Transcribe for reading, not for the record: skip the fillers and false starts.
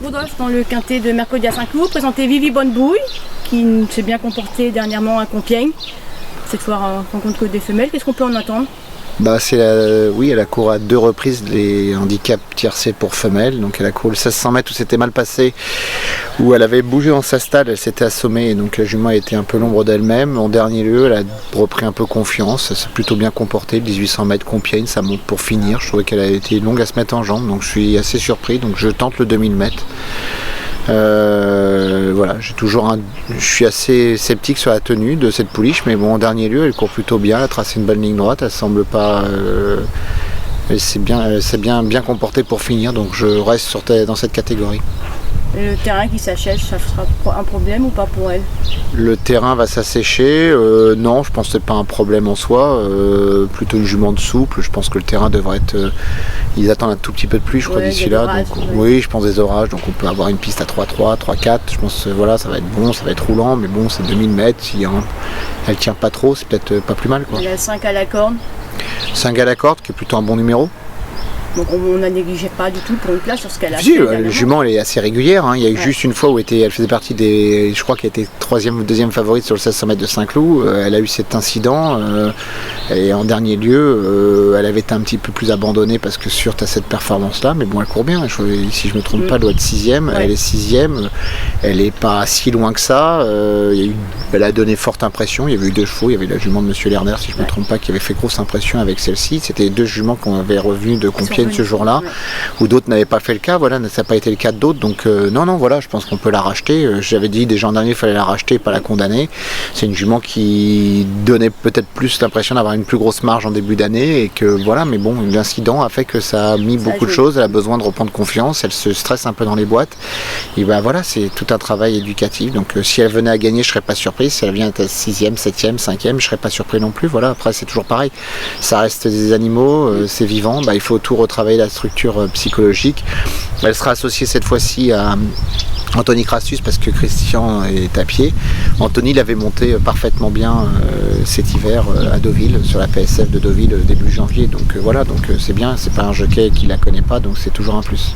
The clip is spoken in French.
Rodolphe, dans le quintet de mercredi à Saint-Cloud, présentait Vivi Bonnebouille, qui s'est bien comportée dernièrement à Compiègne. Cette fois, rencontre que des femelles. Qu'est-ce qu'on peut en attendre? Oui, elle a couru à 2 reprises les handicaps tiercés pour femelles. Donc elle a couru le 1600 mètres où c'était mal passé, où elle avait bougé dans sa stade, elle s'était assommée et donc la jument était un peu l'ombre d'elle-même. En dernier lieu, elle a repris un peu confiance, elle s'est plutôt bien comportée. 1800 mètres Compiègne, ça monte pour finir. Je trouvais qu'elle a été longue à se mettre en jambes, donc je suis assez surpris. Donc je tente le 2000 mètres. Voilà, je suis assez sceptique sur la tenue de cette pouliche, mais bon, en dernier lieu, elle court plutôt bien, elle a tracé une bonne ligne droite, elle semble pas, elle s'est bien comportée pour finir, donc je reste dans cette catégorie. Et le terrain qui s'assèche, ça sera un problème ou pas pour elle? Le terrain va s'assécher, non, je pense que c'est pas un problème en soi, plutôt une jument de souple, je pense que le terrain devrait être, ils attendent un tout petit peu de pluie je crois d'ici là, donc oui je pense des orages, donc on peut avoir une piste à 3-3, 3-4, je pense voilà ça va être bon, ça va être roulant, mais bon c'est 2000 mètres, si elle tient pas trop, c'est peut-être pas plus mal quoi. Il y a 5 à la corde. 5 à la corde, qui est plutôt un bon numéro. Donc on n'a négligé pas du tout pour une place sur ce qu'elle a Si, fait. la jument elle est assez régulière, hein. Il y a eu juste une fois où elle faisait partie des, je crois qu'elle était 3e ou 2e favorite sur le 1600 mètres de Saint-Cloud. Elle a eu cet incident et en dernier lieu elle avait été un petit peu plus abandonnée parce que sûre à cette performance là, mais bon elle court bien, si je me trompe pas elle doit être 6e, elle est 6e, elle est pas si loin que ça, elle a donné forte impression, il y avait eu 2 chevaux, il y avait la jument de Monsieur Lerner si je me trompe pas qui avait fait grosse impression avec celle-ci, c'était 2 juments qu'on avait revenus de Compiègne ce jour-là, où d'autres n'avaient pas fait le cas, voilà, ça n'a pas été le cas d'autres, donc non, voilà, je pense qu'on peut la racheter. J'avais dit déjà en dernier, il fallait la racheter, pas la condamner. C'est une jument qui donnait peut-être plus l'impression d'avoir une plus grosse marge en début d'année, et que voilà, mais bon, l'incident a fait que ça a mis beaucoup de choses, elle a besoin de reprendre confiance, elle se stresse un peu dans les boîtes, et ben voilà, c'est tout un travail éducatif, donc si elle venait à gagner, je serais pas surpris, si elle vient à 6e, 7e, 5e, je serais pas surpris non plus, voilà, après c'est toujours pareil, ça reste des animaux, c'est vivant, il faut tout retravailler la structure psychologique. Elle sera associée cette fois-ci à Anthony Crassus parce que Christian est à pied. Anthony l'avait monté parfaitement bien cet hiver à Deauville, sur la PSF de Deauville début janvier, donc voilà, donc c'est bien, c'est pas un jockey qui la connaît pas, donc c'est toujours un plus.